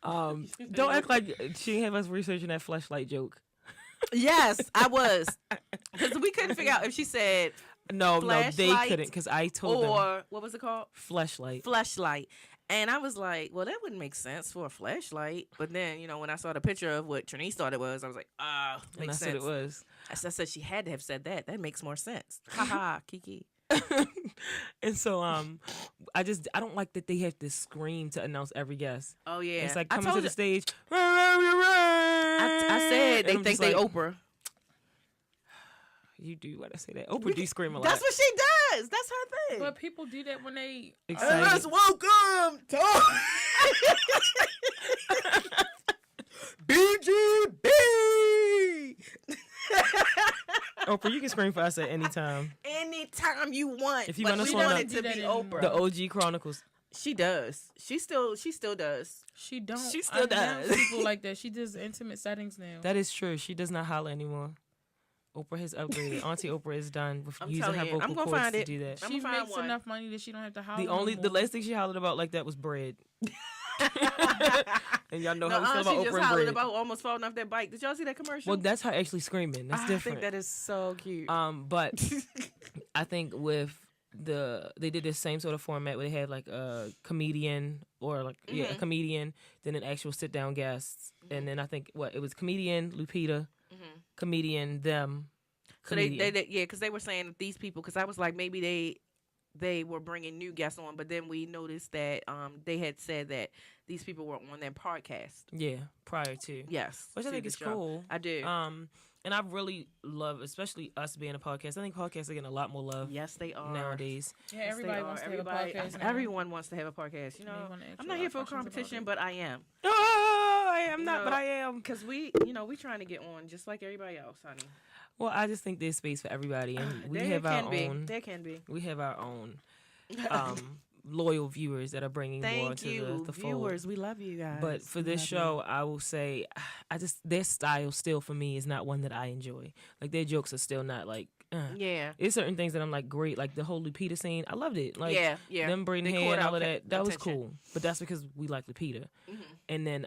B: Don't act like she didn't have us researching that fleshlight joke.
A: Yes, I was, because we couldn't figure out if she said
B: No, they
A: flashlight
B: couldn't, because I told them
A: or what was it called?
B: fleshlight.
A: Fleshlight. And I was like, well, that wouldn't make sense for a flashlight. But then, when I saw the picture of what Trinice thought it was, I was like,
B: And
A: makes
B: that's
A: sense.
B: what it was.
A: I said she had to have said that. That makes more sense. Ha ha, Kiki.
B: And so I don't like that they have to scream to announce every guest.
A: Oh yeah,
B: It's like
A: I
B: coming to
A: told
B: the
A: you-
B: stage.
A: I said they
B: And I'm
A: think
B: just
A: they
B: like,
A: Oprah.
B: You do what I say that. Oprah do scream a lot.
A: That's what she does. That's her thing.
C: But people do that when they
B: Excited.
A: welcome to BGB.
B: Oprah, you can scream for us at any time.
A: Anytime you want.
B: If you
A: But
B: want us
A: we
B: on
A: want
B: the-
A: it to be
C: The
A: Oprah.
B: The OG Chronicles.
A: She does. She still does.
C: she don't.
A: She still
C: announce
A: does.
C: people like that. She does intimate settings now.
B: That is true. She does not holler anymore. Oprah has upgraded. Auntie Oprah is done with
A: I'm
B: using
A: telling
B: her
A: you,
B: vocal
A: I'm gonna
B: cords
A: find
B: to
A: it.
B: do that.
A: I'm
C: She
A: gonna find
C: makes
A: one.
C: enough money that she don't have to holler.
B: The last thing she hollered about like that was bread. And y'all know how we feel
A: she
B: about
A: just
B: Oprah and
A: hollered
B: bread.
A: about almost falling off that bike. Did y'all see that commercial?
B: Well, that's her actually screaming. That's
A: I
B: different.
A: think that is so cute.
B: But I think with they did this same sort of format where they had like a comedian or like a comedian, then an actual sit down guest, and then I think it was comedian Lupita, comedian them.
A: So because they were saying that these people, because I was like maybe they were bringing new guests on, but then we noticed that they had said that these people were on their podcast.
B: Yeah, prior to.
A: Yes,
B: Which I
A: to
B: think
A: the
B: is
A: show.
B: cool.
A: I do.
B: And I really love, especially us being a podcast. I think podcasts are getting a lot more love
A: Yes, they are
B: nowadays.
C: Yeah,
A: Yes, they
C: everybody
A: are.
C: wants to have a
A: Everybody-
C: podcast. now.
A: Everyone wants to have a podcast.
C: They wanna ask
A: I'm
C: you
A: not
C: a
A: here
C: lot
A: for a
C: of questions about
A: competition,
C: it.
A: but I am.
B: Oh, I am not,
A: know,
B: but I am.
A: Because we trying to get on just like everybody else, honey.
B: Well, I just think there's space for everybody, and we
A: There
B: have our
A: can be.
B: own.
A: There can be.
B: We have our own loyal viewers that are bringing more
A: Thank
B: to
A: you,
B: the fold.
A: viewers. We love you guys.
B: But for
A: We
B: this
A: love
B: show, I will say, their style still for me is not one that I enjoy. Like their jokes are still not like.
A: you. Yeah.
B: It's certain things that I'm like great, like the whole Lupita scene. I loved it. Like
A: Yeah.
B: them braiding
A: They
B: hair and
A: caught
B: all of
A: our
B: that. That was
A: attention.
B: cool. But that's because we like Lupita. And then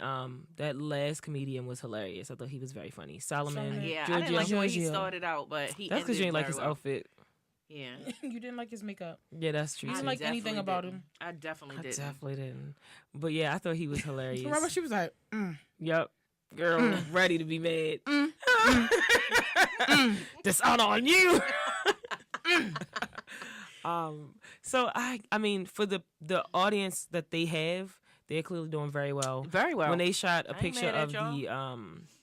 B: that last comedian was hilarious. I thought he was very funny. Solomon.
A: Yeah, I
B: Giorgio.
A: didn't like the way he
B: Giorgio.
A: started out, but he
B: That's because you
A: ended
B: ain't like
A: very
B: his
A: well.
B: outfit.
A: Yeah.
C: You didn't like his makeup.
B: Yeah, that's true.
C: You didn't
B: too.
C: like anything
A: Definitely
C: about
A: didn't.
C: him.
A: I definitely
B: I
A: didn't.
B: definitely didn't. But yeah, I thought he was hilarious.
C: Remember, she was like,
B: Yep. Girl, ready to be mad. Dishonor on you. So I mean, for the audience that they have, they're clearly doing very well.
A: Very well.
B: When they shot a
A: I ain't
B: picture
A: mad at
B: of
A: y'all.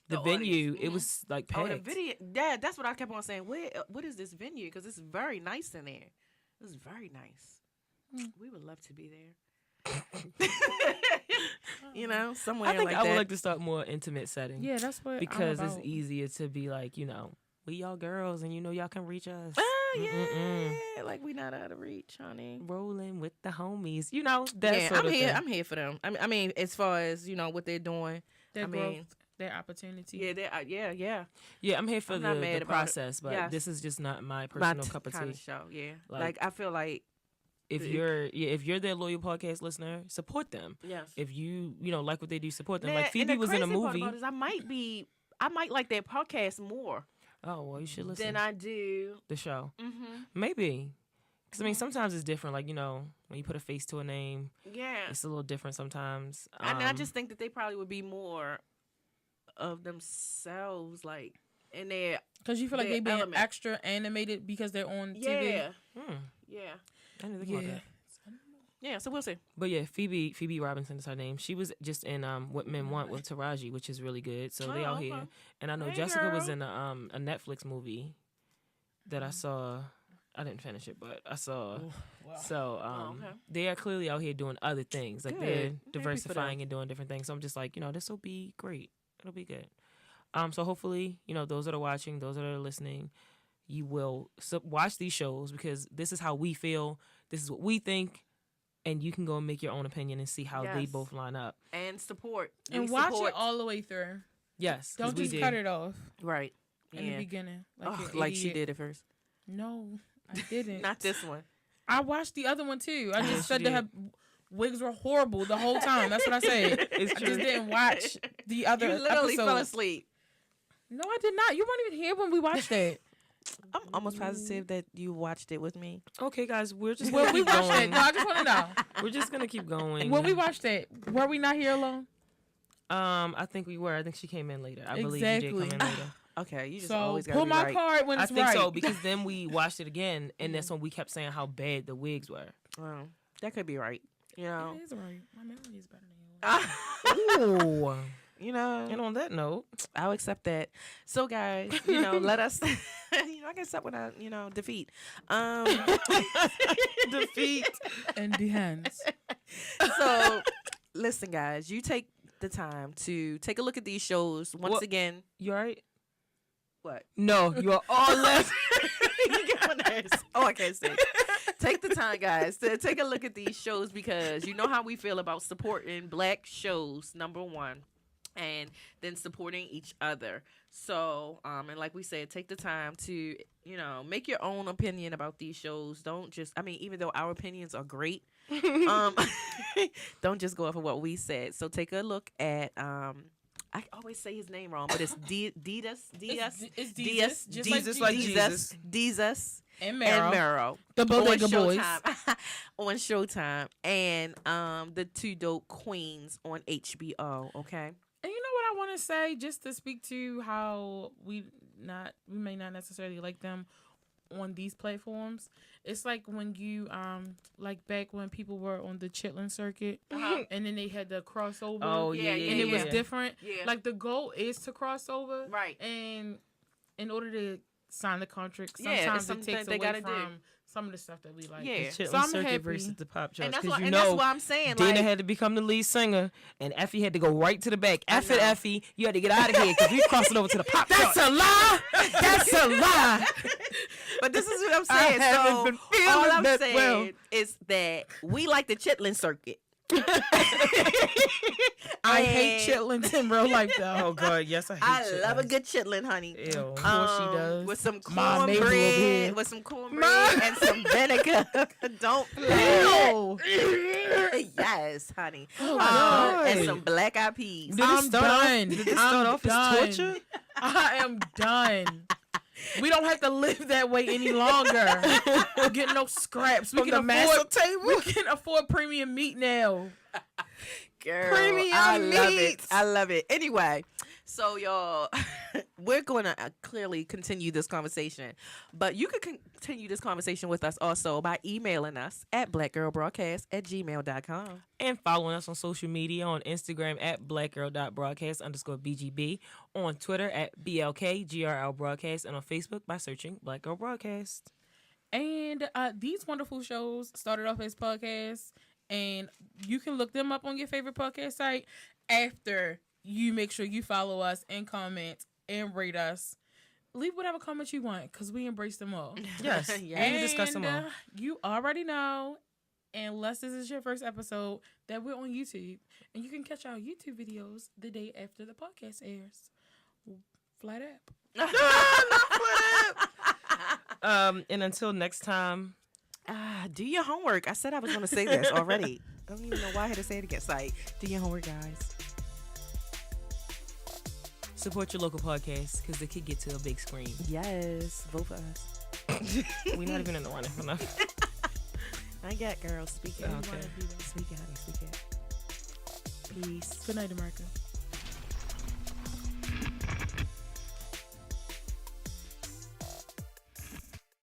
B: the
A: The
B: venue,
A: audience.
B: it was like
A: Oh,
B: packed.
A: the video. Yeah, that's what I kept on saying. What is this venue? Because it's very nice in there. It's very nice. We would love to be there. Somewhere
B: I think
A: like
B: I
A: that.
B: would like to start more intimate setting.
C: yeah, that's what
B: Because
C: I'm
B: it's
C: about.
B: easier to be like, we y'all girls and y'all can reach us.
A: Yeah, like we not out of reach, honey.
B: Rolling with the homies. That
A: Yeah,
B: sort
A: I'm
B: of
A: here.
B: thing.
A: I'm here for them. I mean, as far as what they're doing.
C: Their
A: I
C: growth,
A: mean,
C: their opportunity.
A: yeah, yeah.
B: Yeah, I'm here for
A: I'm not
B: the
A: mad about it.
B: process, but
A: Yes.
B: this is just not my
A: My
B: personal cup of
A: kind
B: tea.
A: of show. Yeah,
B: Like-
A: like I feel like
B: If you're their loyal podcast listener, support them.
A: yes.
B: If you like what they do, support them.
A: Man,
B: Like
A: and
B: Phoebe
A: the
B: was in a
A: crazy part
B: movie.
A: about it is I might like their podcast more
B: Oh well, you should listen.
A: than I do.
B: The show,
A: Mm-hmm.
B: maybe. Because I mean, sometimes it's different. Like when you put a face to a name,
A: Yeah,
B: it's a little different sometimes.
A: I just think that they probably would be more of themselves, like in their
C: Because you feel like
A: Their
C: they being
A: element.
C: extra animated because they're on TV.
A: yeah,
B: Hmm,
A: yeah.
B: I didn't think about that.
A: Yeah, so we'll see.
B: But yeah, Phoebe Robinson is her name. She was just in What Men Want with Taraji, which is really good. So they out here. And I know
C: Hey,
B: Jessica was
C: girl.
B: in a Netflix movie that I saw. I didn't finish it, but I saw. So
A: okay.
B: they are clearly out here doing other things. Like
A: Good.
B: they're
A: I'm happy for
B: diversifying and doing different things. So I'm just like, this will be great. It'll be good. So hopefully, those that are watching, those that are listening, you will watch these shows because this is how we feel. This is what we think. And you can go and make your own opinion and see how they
A: Yes.
B: both line up.
A: And support.
C: And
A: We
C: watch
A: support.
C: it all the way through.
B: Yes. 'cause
C: Don't
B: we
C: just
B: did.
C: cut it off
A: Right.
C: in the beginning.
A: Oh,
C: an
A: like she
C: idiot.
A: did at first.
C: No, I didn't.
A: Not this one.
C: I watched the other one too. I
B: Yeah,
C: just
B: she
C: said that her
B: did.
C: wigs were horrible the whole time. That's what I said.
B: It's
C: I
B: true.
C: just didn't watch the other
A: You literally
C: episode.
A: fell asleep.
C: No, I did not. You weren't even here when we watched that.
A: I'm almost positive that you watched it with me.
B: Okay, guys, we're just
C: When
B: gonna
C: we
B: keep
C: watched that,
B: going.
C: no, I just want to know.
B: We're just gonna keep going.
C: When we watched that, were we not here alone?
B: I think we were. I think she came in later. I believe you
C: Exactly.
B: did come in later.
A: Okay, you just
C: So
A: always gotta
C: pull
A: be
C: my
A: right.
C: card when
B: I
C: it's
B: think
C: right.
B: so because then we watched it again, and that's when we kept saying how bad the wigs were.
A: Well, that could be right. You know.
C: It is right. My memory is better than yours.
B: Ooh.
A: You know.
B: And on that note,
A: I'll accept that. So, guys, let us. I can accept without, defeat.
B: defeat.
C: And the hands.
A: So, listen, guys, you take the time to take a look at these shows once
B: What?
A: again.
B: You all right?
A: What?
B: No, you are all left.
A: You get on nerves. Oh, I can't say. Take the time, guys, to take a look at these shows because you know how we feel about supporting Black shows, number one, and then supporting each other. So, and like we said, take the time to, make your own opinion about these shows. Don't just, even though our opinions are great, don't just go off of what we said. So take a look at, I always say his name wrong, but it's Desus,
C: It's Desus, just like
B: Desus like Jesus.
A: Desus
C: And
A: and
C: Mero.
A: Mero
C: The
A: on
C: Bodega Boys.
A: Showtime. On Showtime, and the Two Dope Queens on HBO. Okay.
C: And you know what I want to say, just to speak to how we may not necessarily like them on these platforms. It's like when you like back when people were on the Chitlin circuit, and then they had the crossover.
B: Oh,
A: Yeah,
B: yeah,
C: and
B: yeah.
C: it was different.
A: Yeah.
C: Like the goal is to cross over,
A: Right.
C: and in order to sign the contract,
A: Yeah, it's
C: sometimes it
A: something
C: takes
A: they
C: away
A: gotta do.
C: from some of the stuff that we like.
A: Yeah.
B: The Chitlin
C: So I'm
B: Circuit
C: happy.
B: versus the pop charts.
A: And that's
B: Because
A: what, that's what I'm saying.
B: Dana
A: Like,
B: had to become the lead singer, and Effie had to go right to the back. Effie, you had to get out of here because we crossing over to the pop charts.
C: That's a lie. That's a lie.
A: but this is what I'm saying.
B: haven't
A: So
B: been feeling
A: all I'm
B: that
A: saying
B: well.
A: is that we like the Chitlin circuit.
C: I hate
A: And-
C: chitlins in real life though.
B: Oh God, yes, I hate
A: I
B: chitlins.
A: love a good chitlin, honey.
B: Ew.
C: course she does.
A: With some
C: My neighbor over
A: cornbread,
C: here.
A: with some cornbread and some vinegar. Don't play.
C: Ew.
A: Yes, honey.
B: God.
A: And some black eyed peas.
B: Did it
C: I'm
B: start
C: done.
B: Did it start
C: I'm
B: off
C: done.
B: as torture?
C: I am done. We don't have to live that way any longer. Get no scraps. We
B: From
C: can
B: the
C: afford
B: massa table?
C: We can afford premium meat now.
A: Girl,
B: Premium
A: I love it.
B: meats.
A: I love it. Anyway, so y'all, we're going to clearly continue this conversation, but you can continue this conversation with us also by emailing us at blackgirlbroadcast@gmail.com.
B: And following us on social media on Instagram at blackgirl.broadcast_BGB, on Twitter at BLKGRL Broadcast, and on Facebook by searching Black Girl Broadcast.
C: And these wonderful shows started off as podcasts, and you can look them up on your favorite podcast site after you make sure you follow us and comment and rate us. Leave whatever comments you want because we embrace them all.
B: Yes,
A: Yeah.
B: and we discuss them all.
C: You already know, unless this is your first episode, that we're on YouTube. And you can catch our YouTube videos the day after the podcast airs. Flat app.
B: And until next time,
A: Do your homework. I said I was going to say this already. I don't even know why I had to say it again. Like, do your homework, guys.
B: support your local podcast because they could get to a big screen.
A: Yes, vote for us.
B: We're not even in the running for enough.
A: I got girls. Speak it.
B: Okay.
A: Speak it, honey. Speak it. Peace.
C: Good night, America.